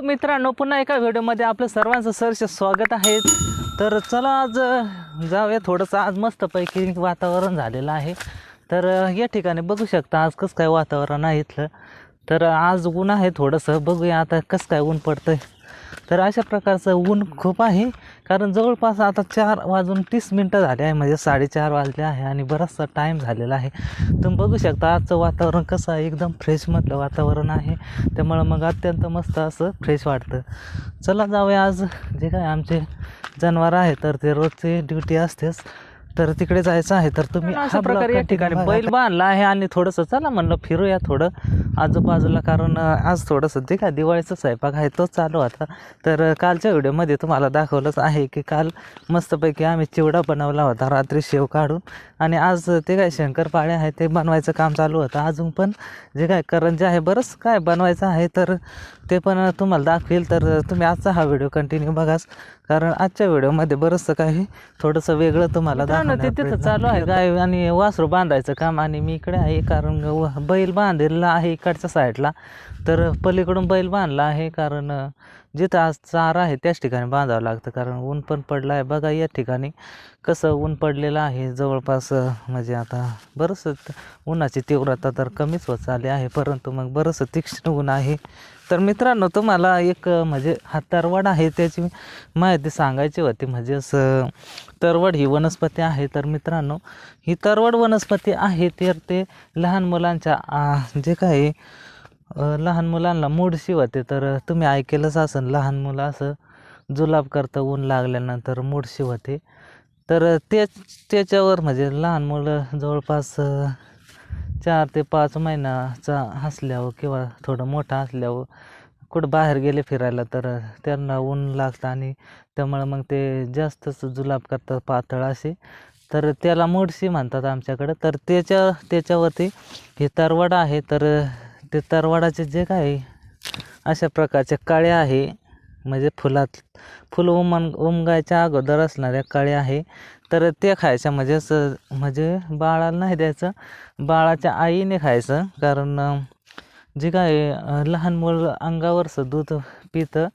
Hello मित्रांनो, पुन्हा एका व्हिडिओमध्ये आपलं सर्वांचं सहर्ष स्वागत आहे। तर चला आज जाऊया थोडंसं। आज मस्तपैकी वातावरण झालेलं आहे। तर या ठिकाणी बघू शकता आज कसं काय वातावरण आहे इथलं। तर आज ऊन आहे थोडंसं, बघूया आता कसं काय ऊन पडतंय। तर अशा प्रकारचं ऊन खूप आहे, कारण जवळपास आता 4:30 झाले आहे, म्हणजे 4:30 वाजले आहे आणि बराचसा टाईम झालेला आहे। तुम्ही बघू शकता आजचं वातावरण कसं आहे, एकदम फ्रेशमधलं वातावरण आहे। त्यामुळं मग अत्यंत मस्त असं फ्रेश वाटतं। चला जाऊया, आज जे काय आमचे जनावर आहे तर ते रोजची ड्युटी असतेच, तर तिकडे जायचं आहे। तर तुम्ही अशा प्रकारे या ठिकाणी बैल बांधला आहे आणि थोडंसं चला म्हणलं फिरूया थोडं आजूबाजूला, कारण आज थोडंसं जे काय दिवाळीचा स्वयंपाक आहे तो चालू होता। तर कालच्या व्हिडिओमध्ये तुम्हाला दाखवलंच आहे की काल मस्तपैकी आम्ही चिवडा बनवला होता रात्री शेव काढून, आणि आज ते काय शंकरपाळे आहे ते बनवायचं काम चालू होतं। अजून पण जे काय करंजी आहे बरंच काय बनवायचं आहे, तर ते पण तुम्हाला दाखवेल। तर तुम्ही आजचा हा व्हिडिओ कंटिन्यू बघाच, कारण आजच्या व्हिडिओमध्ये बरंचसं काही थोडंसं वेगळं तुम्हाला दाखवणार। ते तिथं चालू आहे गाय आणि वासरू बांधायचं काम, आणि मी इकडे आहे कारण बैल बांधलेला आहे इकडच्या साईडला। तर पलीकडून बैल बांधला आहे, कारण जिथं आज चारा आहे त्याच ठिकाणी बांधावं लागतं, कारण ऊन पण पडलं आहे। बघा या ठिकाणी कसं ऊन पडलेलं आहे, जवळपास म्हणजे आता बरंचसं उन्हाची तीव्रता तर कमीच होत चालली आहे, परंतु मग बरंचसं तीक्ष्ण ऊन आहे। तर मित्रांनो, तुम्हाला एक म्हणजे हा तरवड आहे त्याची माहिती सांगायची होती। म्हणजे असं तरवड ही वनस्पती आहे। तर मित्रांनो, ही तरवड वनस्पती आहे तर ते लहान मुलांच्या जे काही लहान मुलांना मुडशी होते, तर तुम्ही ऐकलंच असेल, लहान मुलं असं जुलाब करतं ऊन लागल्यानंतर मुडशी होते। तर त्याच्यावर म्हणजे लहान मुलं जवळपास 4 ते 5 महिन्याचा असल्यावर किंवा थोडं मोठं असल्यावर कुठं बाहेर गेले फिरायला तर त्यांना ऊन लागतं, आणि त्यामुळे मग ते जास्तच जुलाब करतात पातळ असे, तर त्याला मुडशी म्हणतात आमच्याकडं। तर त्याच्यावरती हे तरवड आहे। तर ते तरवडाचे जे काही अशा प्रकारचे कळ्या आहे, म्हणजे फुल उमगायच्या अगोदर असणाऱ्या कळ्या आहे, तर ते खायच्या। म्हणजे असं म्हणजे बाळाला नाही द्यायचं, बाळाच्या आईने खायचं, कारण जे काय लहान मुलं अंगावरचं दूध पितं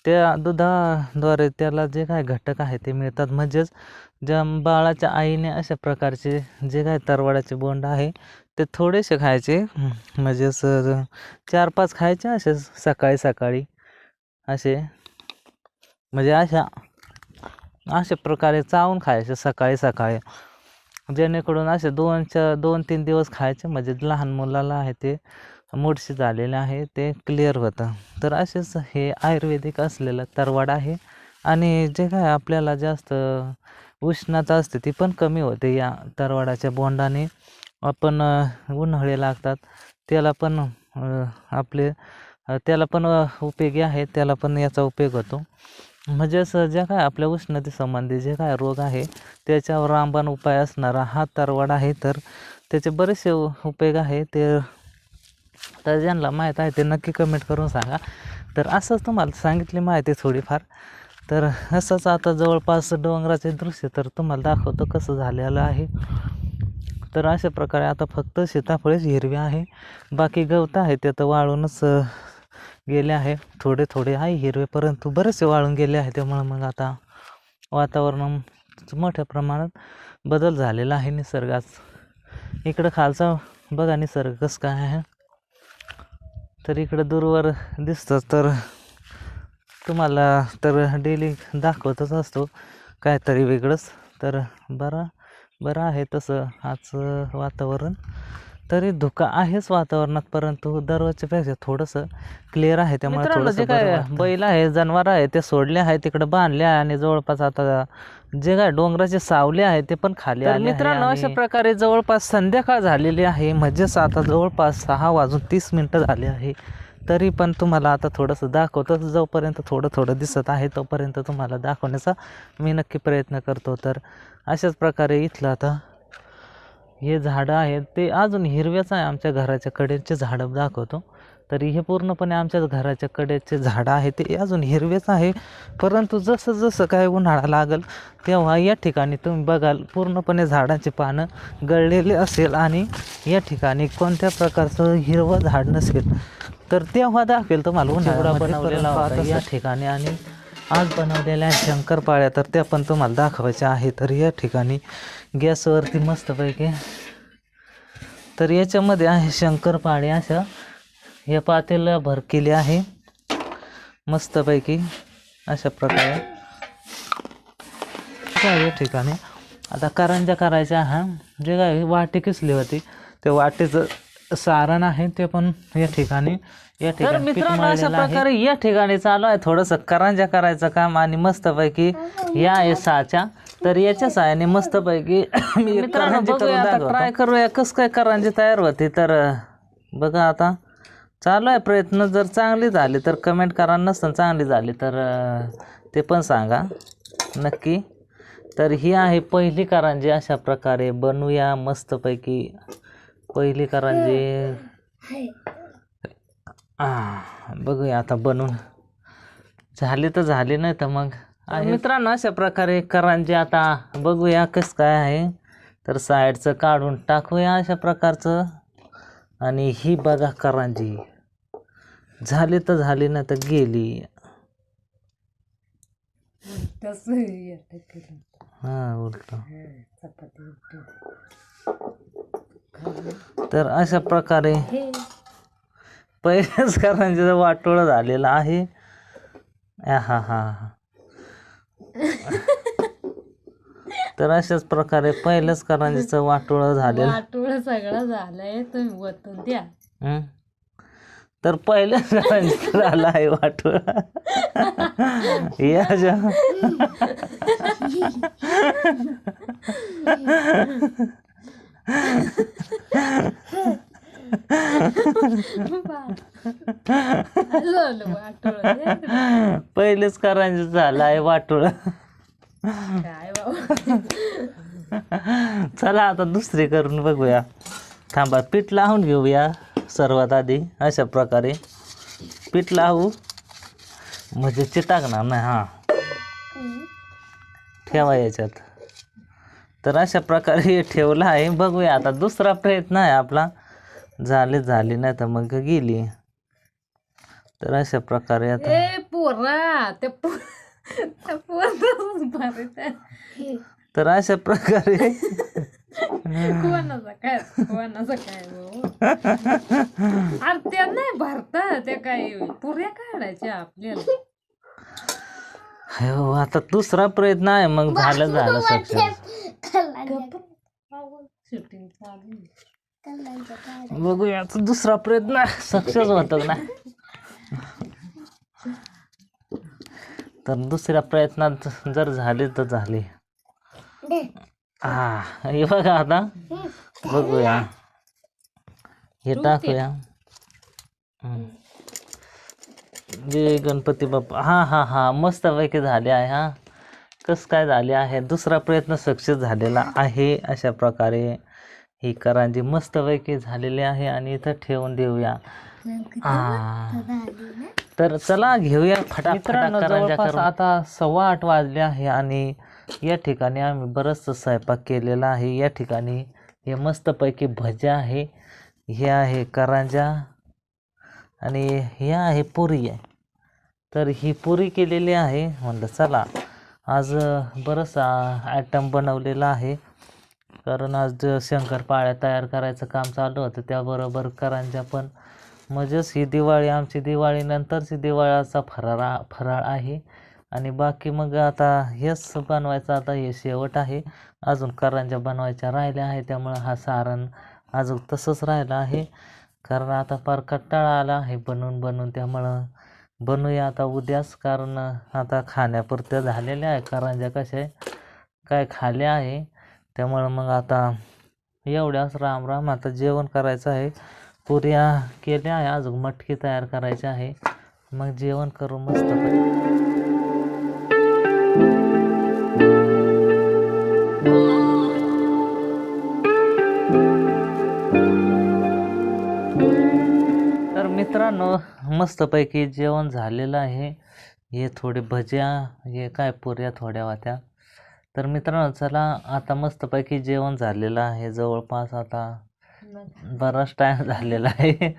त्या दुधाद्वारे त्याला जे काय घटक आहे ते मिळतात। म्हणजेच ज्या बाळाच्या आईने अशा प्रकारचे जे काय तरवडाचे बोंड आहे ते थोडेसे खायचे, म्हणजे असं 4-5 खायचे असे सकाळी सकाळी असे, म्हणजे अशा प्रकारे चावून खायचे सकाळी सकाळी, जेणेकरून असे 2-3 दिवस खायचे, म्हणजे लहान मुलाला आहे ते मुडशी झालेले आहे ते क्लिअर होतं। तर असेच हे आयुर्वेदिक असलेलं तरवड आहे, आणि जे काय आपल्याला जास्त उष्णता असते ती पण कमी होते या तरवडाच्या बोंडाने। आपण उन्हाळे लागतात त्याला पण त्याला पण उपयोगी आहे, त्याला पण याचा उपयोग होतो। म्हणजे असं जे काय आपल्या उष्णतेसंबंधी जे काय रोग आहे त्याच्यावर रामबाण उपाय असणारा हा तरवड आहे। तर त्याचे बरेचसे उपयोग आहे, ते तर ज्यांना माहीत आहे ते नक्की कमेंट करून सांगा। तर असंच तुम्हाला सांगितली माहिती थोडीफार। तर असंच आता जवळपास डोंगराचे दृश्य तर तुम्हाला दाखवतो कसं झालेलं आहे। तर अशा प्रकारे आता फक्त सीताफळेच हिरवी आहे, बाकी गवत आहे ते तर वाळूनच गेले आहे। थोडे थोडे आहे हिरवे, परंतु बरेचसे वाळून गेले आहे। त्यामुळे मग आता वातावरण मोठ्या प्रमाणात बदल झालेला आहे निसर्गात। इकडं खालचा बघा निसर्ग कसं काय आहे, तर इकडं दूरवर दिसतं। तर तुम्हाला तर डेली दाखवतच असतो काहीतरी वेगळंच। तर बरं आहे तसं आजचं वातावरण, तरी धुका आहेच वातावरणात, परंतु दररोजच्यापेक्षा थोडंसं क्लिअर आहे। त्यामुळे थोडंसं काय बैल आहे जनावर आहे ते सोडले आहे तिकडं बांधले आहे, आणि जवळपास आता जे काय डोंगराचे सावले आहे ते पण खाली आले आहे। मित्रांनो, अशा प्रकारे जवळपास संध्याकाळ झालेली आहे, म्हणजेच आता जवळपास 6:30 झाले आहे। तरी पण तुम्हाला आता थोडंसं दाखवतो, जोपर्यंत थोडं दिसत आहे तोपर्यंत तुम्हाला दाखवण्याचा मी नक्की प्रयत्न करतो। तर अशाच प्रकारे इथलं आता हे झाडं आहेत ते अजून हिरवेच आहे। आमच्या घराच्या कडेचे झाडं दाखवतो, तर हे पूर्णपणे आमच्या घराच्या कडेचे झाडं आहे ते अजून हिरवेच आहे, परंतु जसं काय उन्हाळा लागेल तेव्हा या ठिकाणी तुम्ही बघाल पूर्णपणे झाडाची पानं गळलेली असेल, आणि या ठिकाणी कोणत्या प्रकारचं हिरवं झाड नसेल। तर तेव्हा दाखवेल तुम्हाला उन्हाळा बनवलेला होता या ठिकाणी, आणि आज बनवलेल्या शंकरपाळ्या तर त्या पण तुम्हाला दाखवायच्या आहे. तर या ठिकाणी गॅसवरती मस्तपैकी, तर याच्यामध्ये आहे शंकरपाळ्या अशा या पातेला भर केली आहे मस्तपैकी अशा प्रकारे. या ठिकाणी आता करंज्या करायच्या. हा जे काय वाटी किसली होती त्या वाटीचं सारण आहे ते पण या ठिकाणी मित्रांनो अशा प्रकारे या ठिकाणी चालू आहे थोडंसं करंज्या करायचं काम. आणि मस्तपैकी या आहे साच्या, तर याच्या साहाय्याने मस्तपैकी मी ट्राय करूया कसं काय करंजी तयार होती. तर बघा आता चालू आहे प्रयत्न. जर चांगली झाली तर कमेंट करा, नसतं चांगली झाली तर ते पण सांगा नक्की. तर ही आहे पहिली करंजी. अशा प्रकारे बनवूया मस्तपैकी पहिली करंजी. बघूया आता बनवून झाली तर झाली, नाही तर मग मित्रांनो अशा प्रकारे करंजी आता बघूया कसं काय आहे. तर साईडचं काढून टाकूया अशा प्रकारचं. आणि ही बघा करंजी झाली तर झाली, नाही तर गेली. उलट. तर अशा प्रकारे पहिल्याच करंजीचं वाटोळं झालेलं आहे. तर अशाच प्रकारे पहिल्याच करंजीचं वाटोळं झालेलं. वाटोळं सगळं झालंय, तुम्ही वतून द्या. तर पहिल्याच करंजीचं झालं आहे वाटोळं. या पहिलेच करंजी झालं आहे वाटोळं. काय बाबा. चला आता दुसरी करून बघूया. थांबा पीठ लावून घेऊया सर्वात आधी. अशा प्रकारे पीठ लावू म्हणजे चिटाकणार नाही. ठेवा याच्यात. तर अशा प्रकारे ठेवला आहे. बघूया आता दुसरा प्रयत्न आहे आपला. झाली नाही तर मग गेली. तर अशा प्रकारे आता तर अशा प्रकारे कोणाचा काय त्या नाही भरता त्या काही पुऱ्या काढायच्या आपल्याला. हो आता दुसरा प्रयत्न आहे, मग झालं सक्सेस. बघूया दुसरा प्रयत्न सक्सेस होतो ना. तर दुसऱ्या प्रयत्नात जर झाली तर झाली. हे बघा आता बघूया हे टाकूया. जय गणपती बाप्पा. हा मस्तपैकी झाले आहे. कसं काय झाले आहे. दुसरा प्रयत्न सक्सेस झालेला आहे. अशा प्रकारे ही करंजी मस्तपैकी झालेली आहे. आणि इथं ठेवून देऊया. तर चला घेऊया फटाफट करंज्या. आता 8:15 वाजले आहे आणि या ठिकाणी आम्ही बरंचसं स्वयंपाक केलेला आहे. या ठिकाणी हे मस्तपैकी भज्या आहे, हे आहे करंज्या आणि हे आहे पुरी आहे. तर ही पुरी केलेली आहे. म्हणलं चला आज बरंचसा आयटम बनवलेला आहे, कारण आज शंकरपाळ्या तयार करायचं काम चालू होतं. त्याबरोबर करंज्या पण. म्हणजेच ही दिवाळी आमची दिवाळीनंतरची दिवाळीचा फराळ आहे. आणि बाकी मग आता हेच बनवायचं. आता हे शेवट आहे. अजून करंज्या बनवायच्या राहिल्या आहे. त्यामुळं हा सारण अजून तसंच राहिलं आहे, कारण आता फार कंटाळा आला आहे बनवून. त्यामुळं बनवूया आता उद्याच, कारण आता खाण्यापुरत्या झालेल्या आहे करंज्या. कशा काय खाल्या आहे. त्यामुळं मग आता एवढ्याच राम. आता जेवण करायचं आहे. पुऱ्या केल्या आहे, अजून मटकी तयार करायची आहे. मग जेवण करू मस्त. तर मित्रांनो मस्तपैकी जेवण झालेलं आहे. हे थोडे भज्या, हे काय पुऱ्या थोड्या होत्या. तर मित्रांनो चला आता मस्तपैकी जेवण झालेलं आहे. जवळपास आता बराच टाइम झालेला आहे.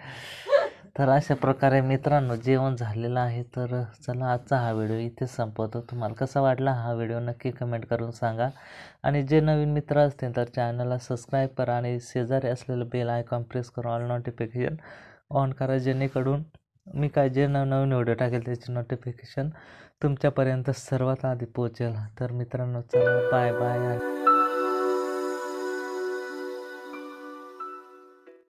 तर अशा प्रकारे मित्रांनो जेवण झालेलं आहे. तर चला आजचा हा व्हिडिओ इथेच संपवतो. तुम्हाला कसा वाटला हा व्हिडिओ नक्की कमेंट करून सांगा. आणि जे नवीन मित्र असतील तर चॅनलला सबस्क्राईब करा आणि शेजारी असलेलं बेल आयकॉन प्रेस करून ऑल नोटिफिकेशन ऑन करा, जेणेकरून मी काय जे नवनवीन व्हिडिओ टाकेल त्याची नोटिफिकेशन तुमच्यापर्यंत सर्वात आधी पोहोचेल. तर मित्रांनो चला बाय बाय.